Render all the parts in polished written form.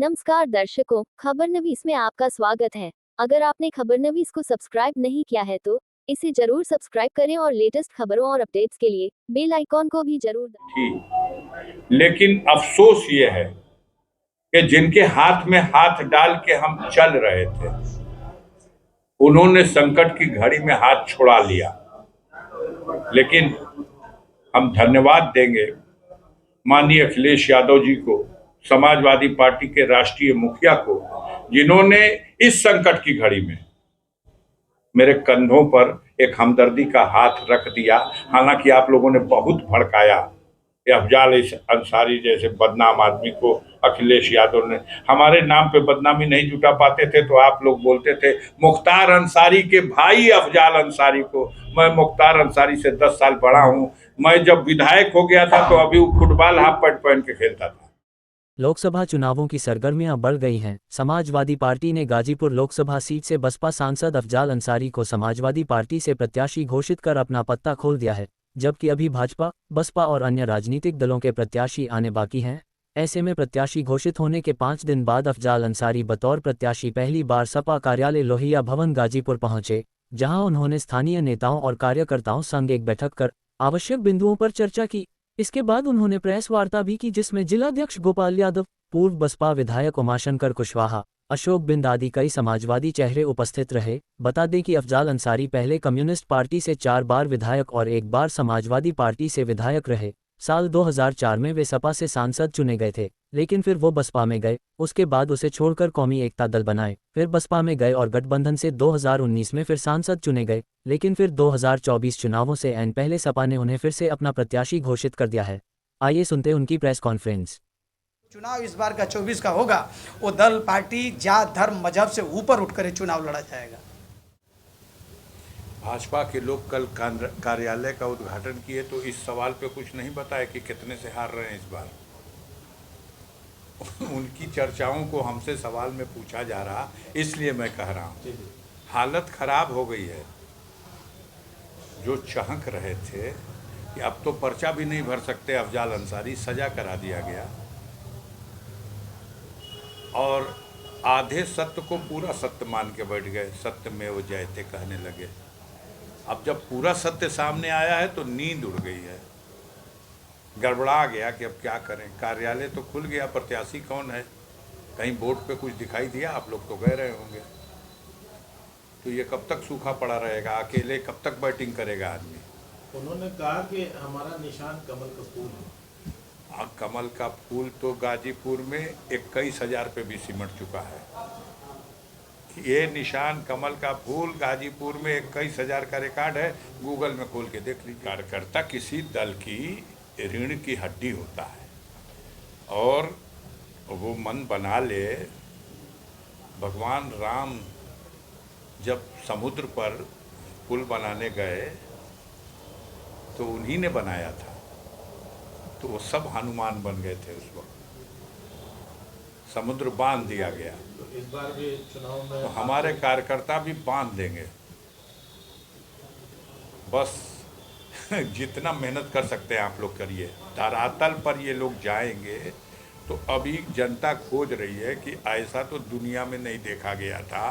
नमस्कार दर्शकों, खबरनवीस में आपका स्वागत है। अगर आपने खबरनवीस को सब्सक्राइब नहीं किया है तो इसे जरूर सब्सक्राइब करें और लेटेस्ट खबरों और अपडेट्स के लिए बेल आइकॉन को भी जरूर थी। लेकिन अफसोस ये है कि जिनके हाथ में हाथ डाल के हम चल रहे थे, उन्होंने संकट की घड़ी में हाथ छुड़ा लिया। लेकिन हम धन्यवाद देंगे माननीय अखिलेश यादव जी को, समाजवादी पार्टी के राष्ट्रीय मुखिया को, जिन्होंने इस संकट की घड़ी में मेरे कंधों पर एक हमदर्दी का हाथ रख दिया। हालांकि आप लोगों ने बहुत भड़काया कि अफजाल अंसारी जैसे बदनाम आदमी को अखिलेश यादव ने, हमारे नाम पे बदनामी नहीं जुटा पाते थे तो आप लोग बोलते थे मुख्तार अंसारी के भाई अफजाल अंसारी को। मैं मुख्तार अंसारी से 10 साल बड़ा हूं। मैं जब विधायक हो गया था तो अभी वो फुटबॉल हाफ पैंट पहन के खेलता था। लोकसभा चुनावों की सरगर्मियां बढ़ गई हैं। समाजवादी पार्टी ने गाजीपुर लोकसभा सीट से बसपा सांसद अफजाल अंसारी को समाजवादी पार्टी से प्रत्याशी घोषित कर अपना पत्ता खोल दिया है, जबकि अभी भाजपा, बसपा और अन्य राजनीतिक दलों के प्रत्याशी आने बाकी हैं। ऐसे में प्रत्याशी घोषित होने के 5 दिन बाद अफजाल अंसारी बतौर प्रत्याशी पहली बार सपा कार्यालय लोहिया भवन गाजीपुर पहुंचे, जहां उन्होंने स्थानीय नेताओं और कार्यकर्ताओं संग एक बैठक कर आवश्यक बिंदुओं पर चर्चा की। इसके बाद उन्होंने प्रेस वार्ता भी की, जिसमें जिलाध्यक्ष गोपाल यादव, पूर्व बसपा विधायक उमाशंकर कुशवाहा, अशोक बिंद आदि कई समाजवादी चेहरे उपस्थित रहे। बता दें कि अफजाल अंसारी पहले कम्युनिस्ट पार्टी से 4 बार विधायक और 1 बार समाजवादी पार्टी से विधायक रहे। साल 2004 में वे सपा से सांसद चुने गए थे, लेकिन फिर वो बसपा में गए। उसके बाद उसे छोड़कर कौमी एकता दल बनाए, फिर बसपा में गए और गठबंधन से 2019 में फिर सांसद चुने गए, लेकिन फिर 2024 चुनावों से ऐन पहले सपा ने उन्हें फिर से अपना प्रत्याशी घोषित कर दिया है। आइए सुनते उनकी प्रेस कॉन्फ्रेंस। चुनाव इस बार का 24 का होगा, वो दल, पार्टी, जात, धर्म, मजहब से ऊपर उठकर चुनाव लड़ा जाएगा। भाजपा के लोग कल कार्यालय का उद्घाटन किए तो इस सवाल पे कुछ नहीं बताया कि कितने से हार रहे हैं इस बार। उनकी चर्चाओं को हमसे सवाल में पूछा जा रहा, इसलिए मैं कह रहा हूँ हालत खराब हो गई है। जो चहक रहे थे कि अब तो पर्चा भी नहीं भर सकते अफजाल अंसारी, सजा करा दिया गया और आधे सत्य को पूरा सत्य मान के बैठ गए। सत्य में वो जयते कहने लगे। अब जब पूरा सत्य सामने आया है तो नींद उड़ गई है, गड़बड़ा गया कि अब क्या करें। कार्यालय तो खुल गया, प्रत्याशी कौन है कहीं बोर्ड पे कुछ दिखाई दिया? आप लोग तो गए रहे होंगे। तो ये कब तक सूखा पड़ा रहेगा? अकेले कब तक बैटिंग करेगा आदमी? उन्होंने कहा कि हमारा निशान कमल का फूल है। कमल का फूल तो गाजीपुर में 21,000 पे भी सिमट चुका है। ये निशान कमल का फूल गाजीपुर में 21,000 का रिकॉर्ड है। गूगल में खोल के देख लीजिए। कार्यकर्ता किसी दल की रीढ़ की हड्डी होता है और वो मन बना ले। भगवान राम जब समुद्र पर पुल बनाने गए तो उन्हीं ने बनाया था, तो वो सब हनुमान बन गए थे। उस वक्त समुद्र बांध दिया गया, तो इस बार भी चुनाव में तो हमारे कार्यकर्ता भी बांध देंगे। बस जितना मेहनत कर सकते हैं आप लोग करिए। धरातल पर ये लोग जाएंगे तो अभी जनता खोज रही है कि ऐसा तो दुनिया में नहीं देखा गया था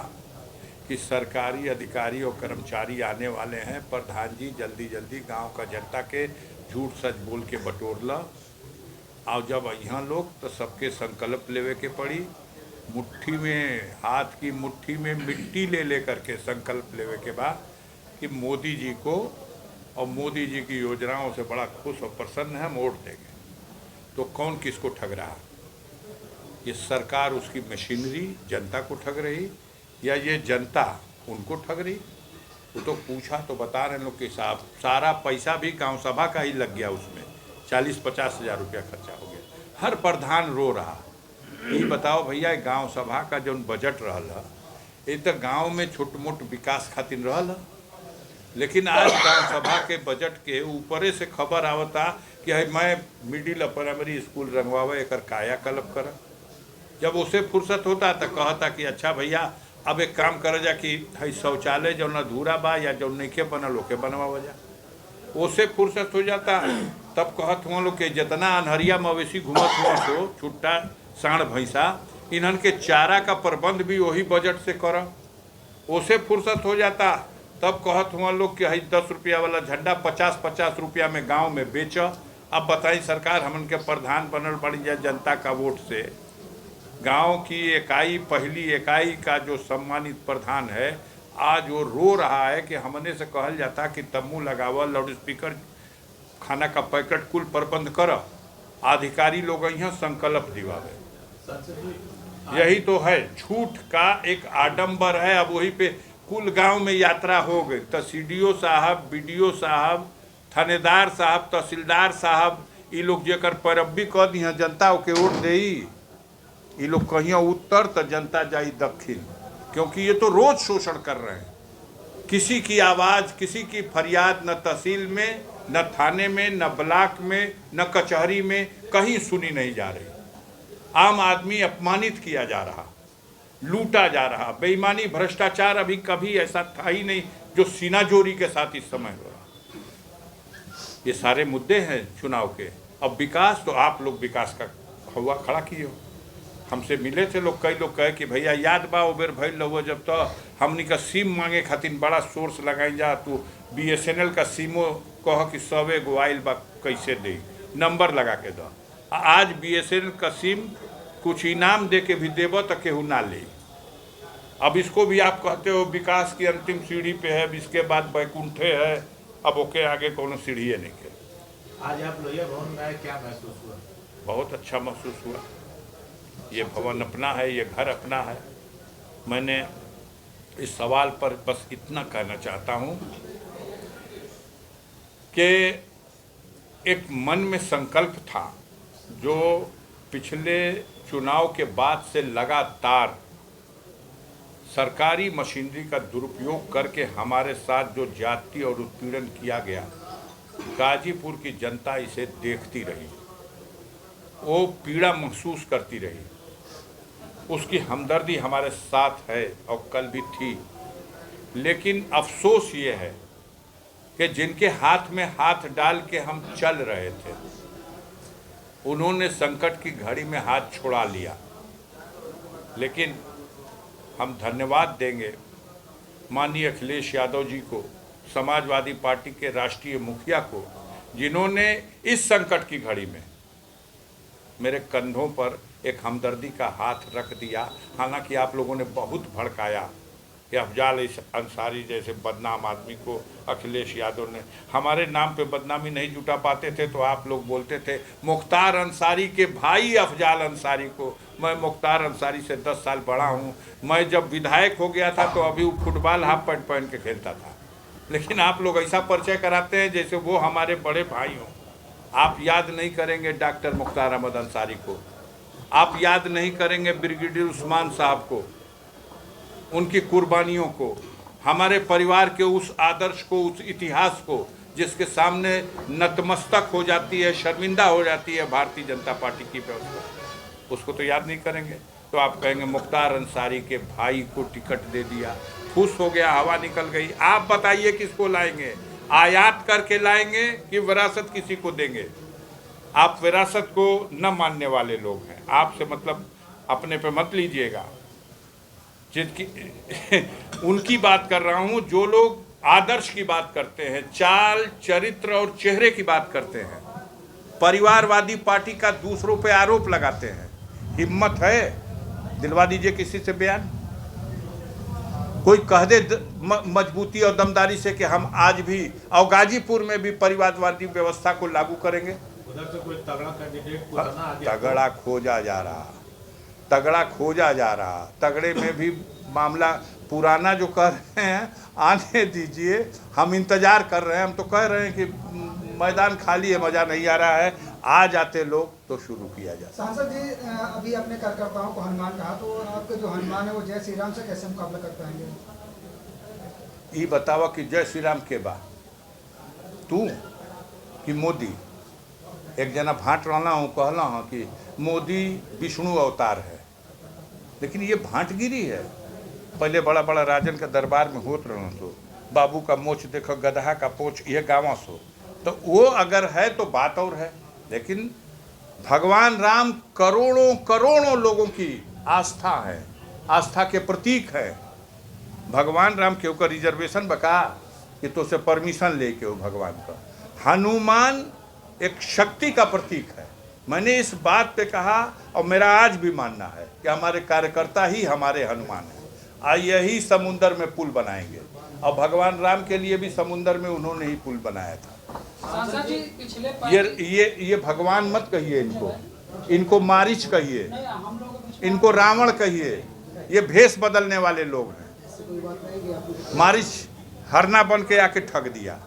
कि सरकारी अधिकारी और कर्मचारी आने वाले हैं, प्रधान जी जल्दी जल्दी गांव का जनता के झूठ सच बोल के बटोर ला। और जब यहाँ लोग तो सबके संकल्प लेवे के पड़ी। मुट्ठी में, हाथ की मुट्ठी में मिट्टी ले ले करके संकल्प लेवे के बाद कि मोदी जी को और मोदी जी की योजनाओं से बड़ा खुश और प्रसन्न है, हम वोट देंगे। तो कौन किसको ठग रहा? ये सरकार उसकी मशीनरी जनता को ठग रही या ये जनता उनको ठग रही? वो तो पूछा तो बता रहे लोग कि साहब सारा पैसा भी गांव सभा का ही लग गया, उसमें 40-50 हज़ार रुपया खर्चा हो गया। हर प्रधान रो रहा। ये बताओ भैया, गांव सभा का जो बजट रहा ये तो गांव में छोट मोट विकास खातिर रहा, लेकिन आज गांव सभा के बजट के ऊपरे से खबर आवता कि मैं मिडिल प्राइमरी स्कूल रंगवावे एक कायाकल्प कर। जब उसे फुर्सत होता तो कहता कि अच्छा भैया अब एक काम कर जा कि है शौचालय जो अधूरा बा या जो नहीं बनल ओके बनवा जा। उसे फुर्सत हो जाता तब कहत हुआ लोग कि जितना अनहरिया मवेशी घूमत हुआ सो छुट्टा साढ़ भैंसा इन्हन के चारा का प्रबंध भी वही बजट से कर, उसे फुर्सत हो जाता। तब कहत हुआ लोग कि हई 10 रुपया वाला झंडा 50-50 रुपया में गांव में बेच। अब बताई सरकार, हमन के प्रधान बनल पड़ी जाए जनता का वोट से। गांव की इकाई, पहली इकाई का जो सम्मानित प्रधान है, आज वो रो रहा है कि हमने से कहल जाता कि तम्बू लगावा, लाउड स्पीकर, खाना का पैकेट, कुल प्रबंध कर, अधिकारी लोग यहाँ संकल्प दिवावे। सांसद जी, यही तो है, झूठ का एक आडंबर है। अब वही पे कुल गांव में यात्रा हो गई, तो सीडीओ साहब, बीडीओ साहब, थानेदार साहब, तहसीलदार साहब, ये लोग जेकर पैरवी कह दी हैं जनता के वोट दे, ये लोग कहीं उत्तर तो जनता जाई दक्षिण, क्योंकि ये तो रोज शोषण कर रहे हैं। किसी की आवाज़, किसी की फरियाद न तहसील में, न थाने में, न ब्लॉक में, न कचहरी में कहीं सुनी नहीं जा रही। आम आदमी अपमानित किया जा रहा, लूटा जा रहा। बेईमानी, भ्रष्टाचार अभी कभी ऐसा था ही नहीं जो सीना जोरी के साथ इस समय हो रहा। ये सारे मुद्दे हैं चुनाव के। अब विकास, तो आप लोग विकास का हवा खड़ा किए हो। हमसे मिले थे लोग, कई लोग कहे कि भैया याद बा ओ बेर भइल रहो जब तो हमनी का सिम मांगे खातिर बड़ा सोर्स लगाई जा, तू BSNL का सिमो कह कि 100 गो आइल बा, कैसे दे, नंबर लगा के दो। आज BSNL का सिम कुछ इनाम दे के भी देव तो केहू ना ले। अब इसको भी आप कहते हो विकास की अंतिम सीढ़ी पे है, इसके बाद बैकुंठे है, अब ओके आगे कोनो सीढ़ी नहीं के। आज आप लोहिया भवन में आए, क्या महसूस हुआ? बहुत अच्छा महसूस हुआ। ये भवन अपना है, ये घर अपना है। मैंने इस सवाल पर बस इतना कहना चाहता हूँ कि एक मन में संकल्प था जो पिछले चुनाव के बाद से लगातार सरकारी मशीनरी का दुरुपयोग करके हमारे साथ जो जाति और उत्पीड़न किया गया, गाजीपुर की जनता इसे देखती रही, वो पीड़ा महसूस करती रही। उसकी हमदर्दी हमारे साथ है और कल भी थी। लेकिन अफसोस ये है कि जिनके हाथ में हाथ डाल के हम चल रहे थे, उन्होंने संकट की घड़ी में हाथ छुड़ा लिया। लेकिन हम धन्यवाद देंगे माननीय अखिलेश यादव जी को, समाजवादी पार्टी के राष्ट्रीय मुखिया को, जिन्होंने इस संकट की घड़ी में मेरे कंधों पर एक हमदर्दी का हाथ रख दिया। हालांकि आप लोगों ने बहुत भड़काया कि अफजाल अंसारी जैसे बदनाम आदमी को अखिलेश यादव ने, हमारे नाम पे बदनामी नहीं जुटा पाते थे तो आप लोग बोलते थे मुख्तार अंसारी के भाई अफजाल अंसारी को। मैं मुख्तार अंसारी से 10 साल बड़ा हूँ। मैं जब विधायक हो गया था तो अभी वो फुटबॉल हाफ पैंट पहन के खेलता था। लेकिन आप लोग ऐसा परिचय कराते हैं जैसे वो हमारे बड़े भाई हों। आप याद नहीं करेंगे डॉक्टर मुख्तार अहमद अंसारी को, आप याद नहीं करेंगे ब्रिगेडियर उस्मान साहब को, उनकी कुर्बानियों को, हमारे परिवार के उस आदर्श को, उस इतिहास को जिसके सामने नतमस्तक हो जाती है, शर्मिंदा हो जाती है भारतीय जनता पार्टी की व्यवस्था, उसको तो याद नहीं करेंगे। तो आप कहेंगे मुख्तार अंसारी के भाई को टिकट दे दिया, खुश हो गया, हवा निकल गई। आप बताइए किसको लाएंगे? आयात करके लाएंगे कि विरासत किसी को देंगे? आप विरासत को न मानने वाले लोग हैं। आपसे मतलब अपने पे मत लीजिएगा। जिनकी उनकी बात कर रहा हूँ जो लोग आदर्श की बात करते हैं, चाल चरित्र और चेहरे की बात करते हैं, परिवारवादी पार्टी का दूसरों पे आरोप लगाते हैं। हिम्मत है दिलवा दीजिए किसी से बयान। कोई कह दे मजबूती और दमदारी से कि हम आज भी और गाजीपुर में भी परिवारवादी व्यवस्था को लागू करेंगे। उधर से कोई तगड़ा कैंडिडेट पुराना आ गया, तगड़ा खोजा जा रहा, तगड़ा खोजा जा रहा। तगड़े में भी मामला पुराना जो कह रहे हैं आने दीजिए, हम इंतजार कर रहे हैं। हम तो कह रहे हैं कि मैदान खाली है, मज़ा नहीं आ रहा है, आ जाते लोग तो शुरू किया जाए। सांसद जी, अभी अपने कार्यकर्ताओं को हनुमान कहा, तो आपके जो हनुमान है वो जय श्री राम से कैसे मुकाबला कर पाएंगे? ये बतावा कि जय श्री राम के बा तू कि मोदी? एक जना भाट रहना हूँ, कहला हूँ कि मोदी विष्णु अवतार है, लेकिन ये भाटगिरी है। पहले बड़ा बड़ा राजन का दरबार में होत रहना, तो बाबू का मोछ देखो, गदहा का पोछ, ये गाँव सो, तो वो अगर है तो बात और है। लेकिन भगवान राम करोड़ों करोड़ों लोगों की आस्था है, आस्था के प्रतीक है। भगवान राम के ऊपर रिजर्वेशन बका कि तो से परमिशन लेके हो भगवान का। हनुमान एक शक्ति का प्रतीक है। मैंने इस बात पे कहा और मेरा आज भी मानना है कि हमारे कार्यकर्ता ही हमारे हनुमान हैं। आज यही समुंदर में पुल बनाएंगे और भगवान राम के लिए भी समुंदर में उन्होंने ही पुल बनाया था। सांसद जी पिछले ये भगवान मत कहिए, इनको मारीच कहिए, इनको रावण कहिए। ये भेष बदलने वाले लोग हैं। मारीच हरना बन के आके ठग दिया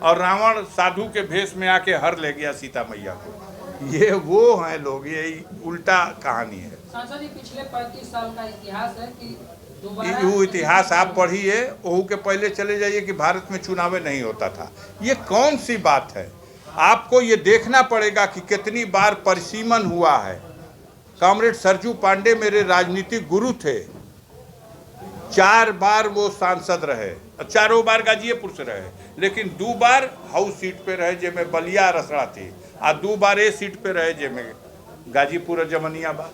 और रावण साधु के भेष में आके हर ले गया सीता मैया को। ये वो हैं लोग, ये उल्टा कहानी है। सांसद जी पिछले 35 साल का इतिहास है कि वो इतिहास आप पढ़िए, ओहू के पहले चले जाइए कि भारत में चुनाव नहीं होता था। ये कौन सी बात है? आपको ये देखना पड़ेगा कि कितनी बार परिसीमन हुआ है। कॉमरेड सरजू पांडे मेरे राजनीतिक गुरु थे। 4 बार वो सांसद रहे, 4 बार गाजीपुर से रहे, लेकिन 2 बार हाउस सीट पे रहे जेमें बलिया रसड़ा थी, और 2 बार ए सीट पे रहे जेमें गाजीपुर और जमनियाबाद।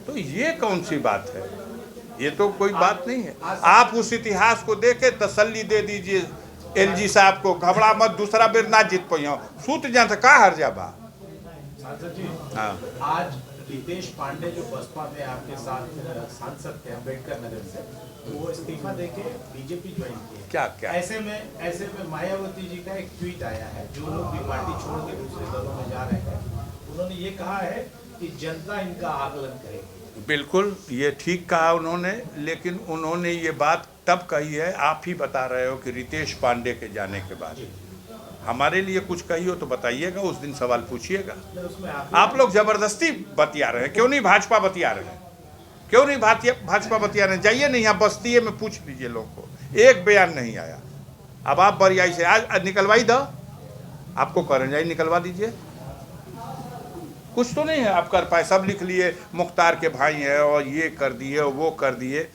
तो ये कौन सी बात है? ये तो कोई बात नहीं है। आप उस इतिहास को देके तसल्ली दे दीजिए एलजी साहब को, घबरा मत, दूसरा बेर ना जीत पाइयो, सूत जा का हर जाबा। सांसद जी, हाँ, आज रितेश पांडे जो बसपा में आपके साथ सांसद थे अम्बेडकर नगर से, वो इस्तीफा देके बीजेपी ज्वाइन किए। क्या ऐसे में मायावती जी का एक ट्वीट आया है, जो लोग भी पार्टी छोड़ के दूसरे दलों में जा रहे हैं, उन्होंने ये कहा है कि जनता इनका आकलन करेगी। बिल्कुल ये ठीक कहा उन्होंने, लेकिन उन्होंने ये बात तब कही है, आप ही बता रहे हो कि रितेश पांडे के जाने के बाद। हमारे लिए कुछ कही हो तो बताइएगा, उस दिन सवाल पूछिएगा। आप लोग जबरदस्ती बतिया रहे हैं। क्यों नहीं भाजपा बतिया रहे हैं? क्यों नहीं भाजपा बतिया रहे हैं? जाइए नहीं, यहाँ बस्ती में पूछ लीजिए लोगों को, एक बयान नहीं आया। अब आप बरियाई से आज निकलवाई दो, आपको करें जाइए निकलवा दीजिए। कुछ तो नहीं है, आप कर पाए, सब लिख लिए मुख्तार के भाई है और ये कर दिए और वो कर दिए।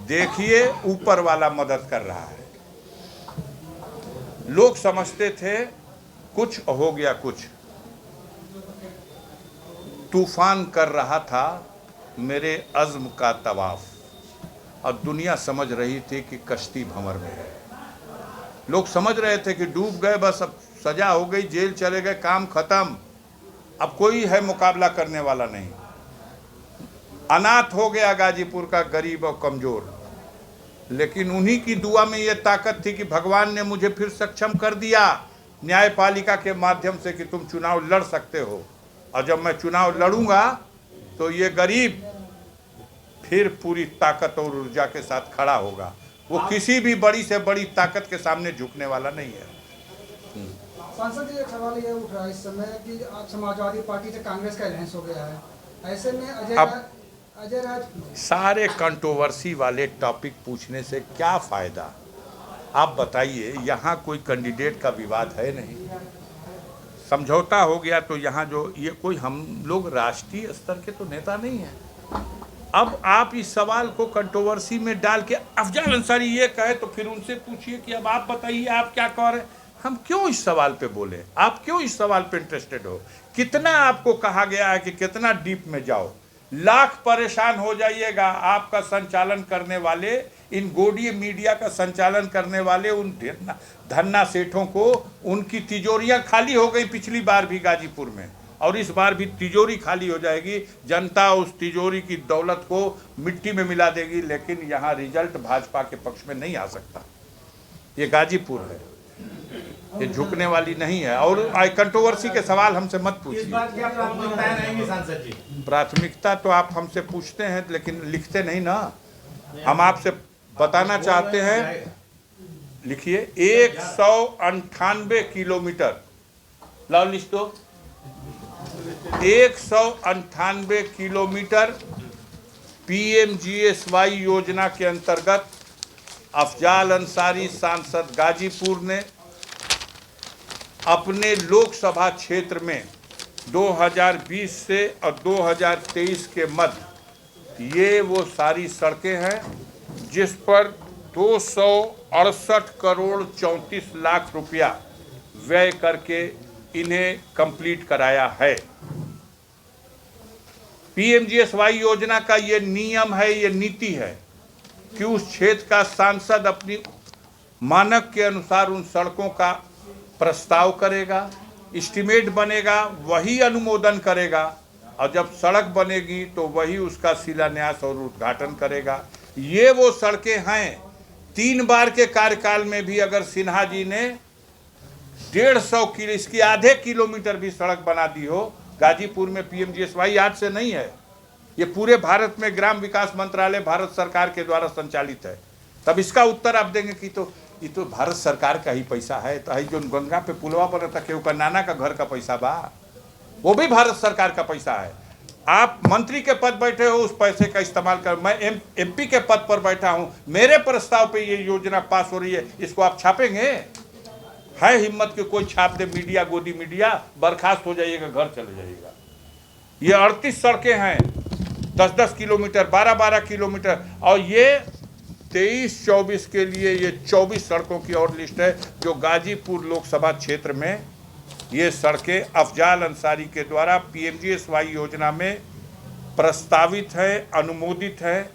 देखिए ऊपर वाला मदद कर रहा है। लोग समझते थे कुछ हो गया, कुछ तूफान कर रहा था मेरे अज़्म का तवाफ, और दुनिया समझ रही थी कि कश्ती भंवर में है। लोग समझ रहे थे कि डूब गए, बस अब सजा हो गई, जेल चले गए, काम खत्म, अब कोई है मुकाबला करने वाला नहीं। अनाथ हो गया गाजीपुर का गरीब और कमजोर। लेकिन उन्हीं की दुआ में ये ताकत थी कि भगवान ने मुझे फिर सक्षम कर दिया न्यायपालिका के माध्यम से कि तुम चुनाव लड़ सकते हो, और जब मैं चुनाव लड़ूंगा तो ये गरीब फिर पूरी ताकत और ऊर्जा के साथ खड़ा होगा। वो किसी भी बड़ी से बड़ी ताकत के सामने झुकने वाला नहीं है। सांसद जी, एक सवाल ये उठ रहा है इस समय कि आज समाजवादी पार्टी से कांग्रेस का अलायंस हो गया है। ऐसे में अजय राज सारे कंट्रोवर्सी वाले टॉपिक पूछने से क्या फ़ायदा? आप बताइए, यहाँ कोई कैंडिडेट का विवाद है नहीं, समझौता हो गया तो यहाँ जो ये कोई, हम लोग राष्ट्रीय स्तर के तो नेता नहीं हैं। अब आप इस सवाल को कंट्रोवर्सी में डाल के अफजल अंसारी ये कहे तो फिर उनसे पूछिए कि अब आप बताइए आप क्या कह रहे हैं। हम क्यों इस सवाल पे बोले? आप क्यों इस सवाल पे इंटरेस्टेड हो? कितना आपको कहा गया है कि कितना डीप में जाओ? लाख परेशान हो जाइएगा। आपका संचालन करने वाले, इन गोडी मीडिया का संचालन करने वाले उन धन्ना सेठों को, उनकी तिजोरियां खाली हो गई पिछली बार भी गाजीपुर में, और इस बार भी तिजोरी खाली हो जाएगी। जनता उस तिजोरी की दौलत को मिट्टी में मिला देगी, लेकिन यहाँ रिजल्ट भाजपा के पक्ष में नहीं आ सकता। ये गाजीपुर है, ये झुकने वाली नहीं है। और कंट्रोवर्सी के सवाल हमसे मत पूछिए। इस बात की आप प्राथमिकताएं रहेंगी सांसद जी? प्राथमिकता तो आप हमसे पूछते हैं लेकिन लिखते नहीं ना। हम आपसे बताना चाहते हैं, लिखिए 198 किलोमीटर, लाओ लिखो, 198 किलोमीटर पीएमजीएसवाई योजना के अंतर्गत अफजाल अंसारी सांसद गाजीपुर ने अपने लोकसभा क्षेत्र में 2020 से और 2023 के मध्य ये वो सारी सड़कें हैं जिस पर 268 करोड़ 34 लाख रुपया व्यय करके इन्हें कंप्लीट कराया है। पीएमजीएसवाई योजना का ये नियम है, ये नीति है कि उस क्षेत्र का सांसद अपनी मानक के अनुसार उन सड़कों का प्रस्ताव करेगा, एस्टीमेट बनेगा, वही अनुमोदन करेगा, और जब सड़क बनेगी तो वही उसका शिलान्यास और उद्घाटन करेगा। ये वो सड़कें हैं। 3 बार के कार्यकाल में भी अगर सिन्हा जी ने 150 किलो, इसकी आधे किलोमीटर भी सड़क बना दी हो गाजीपुर में, पीएमजीएसवाई आज से नहीं है, ये पूरे भारत में ग्राम विकास मंत्रालय भारत सरकार के द्वारा संचालित है, तब इसका उत्तर आप देंगे कि ये तो भारत सरकार का ही पैसा है। तो जो गंगा पे पुलवा बना था केहू का नाना का घर का पैसा बा, वो भी भारत सरकार का पैसा है। आप मंत्री के पद बैठे हो, उस पैसे का इस्तेमाल कर। मैं एमपी के पद पर बैठा हूं, मेरे प्रस्ताव पे ये योजना पास हो रही है, इसको आप छापेंगे? है हिम्मत कि कोई छाप दे? मीडिया, गोदी मीडिया, बर्खास्त हो जाइएगा, घर चले जाइएगा। ये 38 सड़कें हैं, 10-10 किलोमीटर, 12-12 किलोमीटर, और ये 23-24 के लिए ये 24 सड़कों की और लिस्ट है जो गाजीपुर लोकसभा क्षेत्र में ये सड़कें अफजाल अंसारी के द्वारा पीएमजीएसवाई योजना में प्रस्तावित है, अनुमोदित है।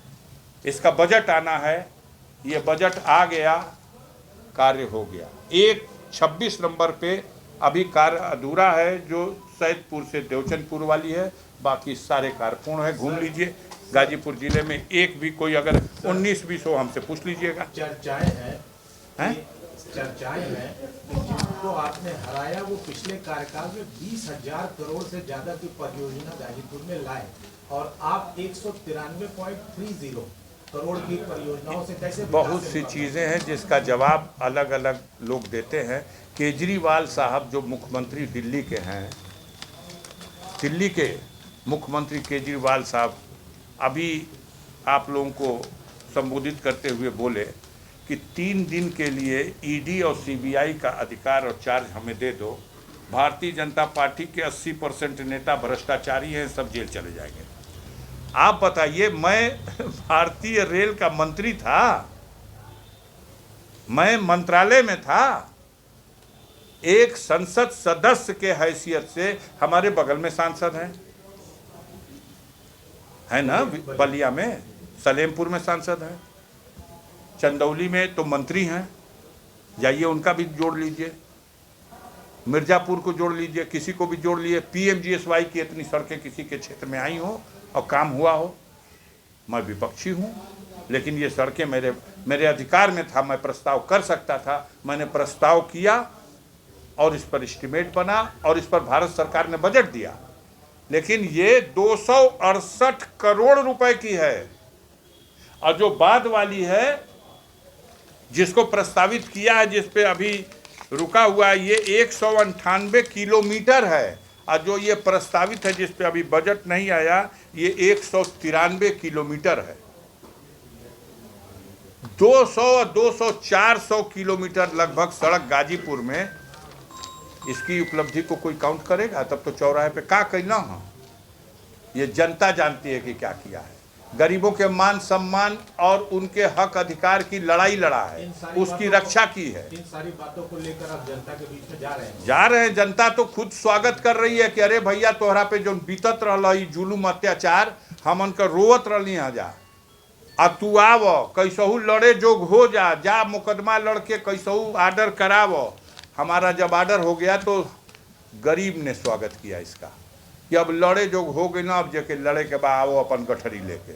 इसका बजट आना है, ये बजट आ गया, कार्य हो गया। 26 नंबर पे अभी कार्य अधूरा है, जो सैदपुर से देवचंदपुर वाली है, बाकी सारे कार्य पूर्ण है। घूम लीजिए गाजीपुर जिले में, एक भी कोई अगर 19-20 हो हमसे पूछ लीजिएगा। चर्चाएं हैं कि जिनको आपने हराया वो पिछले कार्यकाल में 20,000 करोड़ से ज्यादा की परियोजना गाजीपुर में लाए, और आप 193.30 करोड़ की परियोजनाओं से कैसे? बहुत सी चीज़ें हैं जिसका जवाब अलग अलग लोग देते हैं। केजरीवाल साहब जो मुख्यमंत्री दिल्ली के हैं, दिल्ली के मुख्यमंत्री केजरीवाल साहब अभी आप लोगों को संबोधित करते हुए बोले कि 3 दिन के लिए ईडी और सीबीआई का अधिकार और चार्ज हमें दे दो, भारतीय जनता पार्टी के 80% नेता भ्रष्टाचारी हैं, सब जेल चले जाएंगे। आप बताइए, मैं भारतीय रेल का मंत्री था, मैं मंत्रालय में था, एक संसद सदस्य के हैसियत से हमारे बगल में सांसद हैं, है ना, बलिया में, सलेमपुर में सांसद हैं, चंदौली में तो मंत्री हैं, जाइए उनका भी जोड़ लीजिए, मिर्जापुर को जोड़ लीजिए, किसी को भी जोड़ लीजिए। पीएमजीएसवाई की इतनी सड़कें किसी के क्षेत्र में आई हो और काम हुआ हो? मैं विपक्षी हूँ, लेकिन ये सड़कें मेरे अधिकार में था, मैं प्रस्ताव कर सकता था, मैंने प्रस्ताव किया और इस पर एस्टीमेट बना और इस पर भारत सरकार ने बजट दिया। लेकिन ये 268 करोड़ रुपए की है, और जो बाद वाली है जिसको प्रस्तावित किया है, जिस पे अभी रुका हुआ है, ये 198 किलोमीटर है, और जो ये प्रस्तावित है जिस पे अभी बजट नहीं आया, ये 193 किलोमीटर है। 200-400 किलोमीटर लगभग सड़क गाजीपुर में, इसकी उपलब्धि को कोई काउंट करेगा? तब तो चौराहे पे का कहना है, ये जनता जानती है कि क्या किया है। गरीबों के मान सम्मान और उनके हक अधिकार की लड़ाई लड़ा है, उसकी रक्षा की है। इन सारी बातों को लेकर आप जनता के बीच में जा रहे हैं। जनता तो खुद स्वागत कर रही है कि अरे भैया तोहरा पे जो बीतत रहा जुलूम अत्याचार, हमन का रोवत रही जा, आ तू आव, कैसहू लड़े जोग हो जा मुकदमा लड़के कैसहू आर्डर कराव। हमारा जब आर्डर हो गया तो गरीब ने स्वागत किया इसका कि अब लड़े जोग हो गई ना, अब जाके लड़े के बाद आओ अपन गठरी लेके।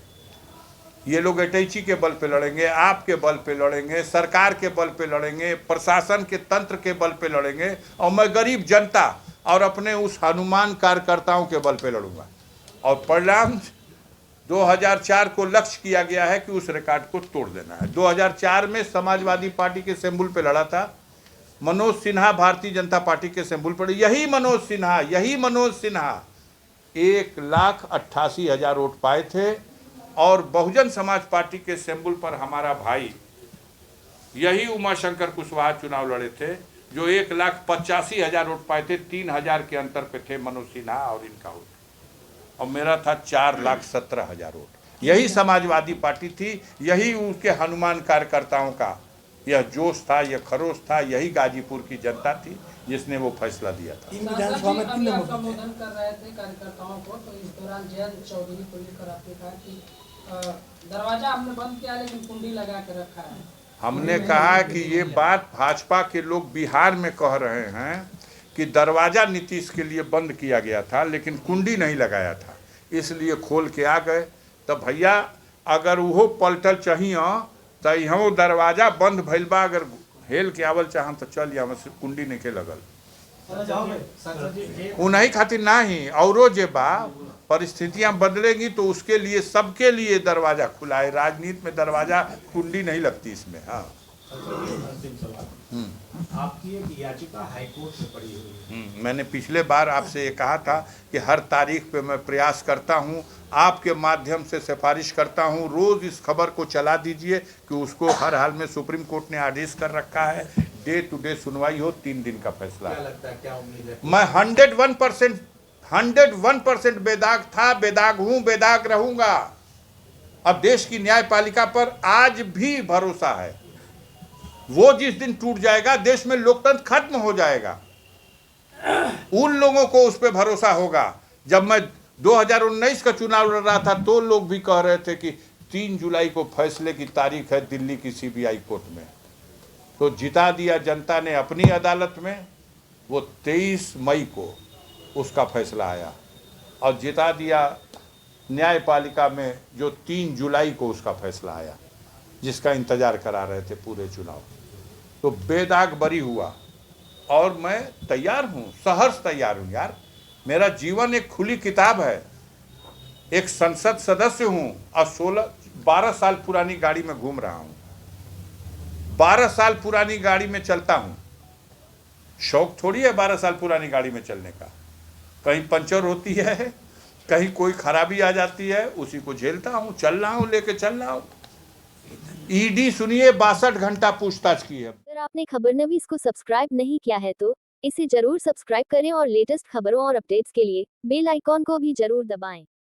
ये लोग अटैची के बल पे लड़ेंगे, आपके बल पे लड़ेंगे, सरकार के बल पे लड़ेंगे, प्रशासन के तंत्र के बल पे लड़ेंगे, और मैं गरीब जनता और अपने उस हनुमान कार्यकर्ताओं के बल पे लड़ूंगा। और परिणाम 2004 को लक्ष्य किया गया है कि उस रिकॉर्ड को तोड़ देना है। 2004 में समाजवादी पार्टी के सिंबल पे लड़ा था मनोज सिन्हा, भारतीय जनता पार्टी के सिंबल पर। यही मनोज सिन्हा 1,88,000 वोट पाए थे, और बहुजन समाज पार्टी के सिंबल पर हमारा भाई यही उमाशंकर कुशवाहा चुनाव लड़े थे, जो 1,85,000 वोट पाए थे। 3,000 के अंतर पे थे मनोज सिन्हा और इनका वोट, और मेरा था 4,17,000 वोट। यही समाजवादी पार्टी थी, यही उनके हनुमान कार्यकर्ताओं का यह जोश था, यह खरोश था, यही गाजीपुर की जनता थी जिसने वो फैसला दिया था। सांसद जी अभी आप संबोधन कर रहे थे कार्यकर्ताओं को, तो इस दौरान जयंत चौधरी को लेकर आपने कहा कि दरवाजा हमने बंद किया लेकिन कुंडी लगा के रखा है। हमने कहा कि ये बात भाजपा के लोग बिहार में कह रहे हैं कि दरवाजा नीतीश के लिए बंद किया गया था लेकिन कुंडी नहीं लगाया था, इसलिए खोल के आ गए। तो भैया अगर वो पलटल चाहिए तो यहाँ दरवाजा बंद भइल बा, अगर हेल के आवल चाहम तो चल यहाँ से कुंडी नहीं के लगल उन्हीं खातिर ना ही औरो जे बा परिस्थितियां बदलेंगी तो उसके लिए सबके लिए दरवाजा खुला है। राजनीति में दरवाजा कुंडी नहीं लगती इसमें। हाँ आपकी एक याचिका हाईकोर्ट में पड़ी हुई है। मैंने पिछले बार आपसे ये कहा था कि हर तारीख पे मैं प्रयास करता हूँ, आपके माध्यम से सिफारिश करता हूँ, रोज़ इस खबर को चला दीजिए कि उसको हर हाल में सुप्रीम कोर्ट ने आदेश कर रखा है, डे टू डे सुनवाई हो, 3 दिन का फैसला। क्या लगता है, क्या उम्मीद है? मैं 101% बेदाग था, बेदाग हूँ, बेदाग रहूंगा। अब देश की न्यायपालिका पर आज भी भरोसा है। वो जिस दिन टूट जाएगा देश में लोकतंत्र खत्म हो जाएगा। उन लोगों को उस पर भरोसा होगा। जब मैं 2019 का चुनाव लड़ रहा था तो लोग भी कह रहे थे कि 3 जुलाई को फैसले की तारीख है दिल्ली की सीबीआई कोर्ट में, तो जिता दिया जनता ने अपनी अदालत में। वो 23 मई को उसका फैसला आया और जिता दिया न्यायपालिका में जो 3 जुलाई को उसका फैसला आया, जिसका इंतजार करा रहे थे पूरे चुनाव। तो बेदाग बरी हुआ और मैं तैयार हूँ, सहर्ष तैयार हूँ यार। मेरा जीवन एक खुली किताब है, एक संसद सदस्य हूँ और 12 साल पुरानी गाड़ी में घूम रहा हूँ, 12 साल पुरानी गाड़ी में चलता हूँ। शौक थोड़ी है 12 साल पुरानी गाड़ी में चलने का। कहीं पंचर होती है, कहीं कोई खराबी आ जाती है, उसी को झेलता हूँ, चल रहा हूँ, लेके चल रहा हूँ। ईडी सुनिए 62 घंटा पूछताछ की है। अगर आपने खबरनवीस को सब्सक्राइब नहीं किया है तो इसे जरूर सब्सक्राइब करें और लेटेस्ट खबरों और अपडेट्स के लिए बेल आइकॉन को भी जरूर दबाएं।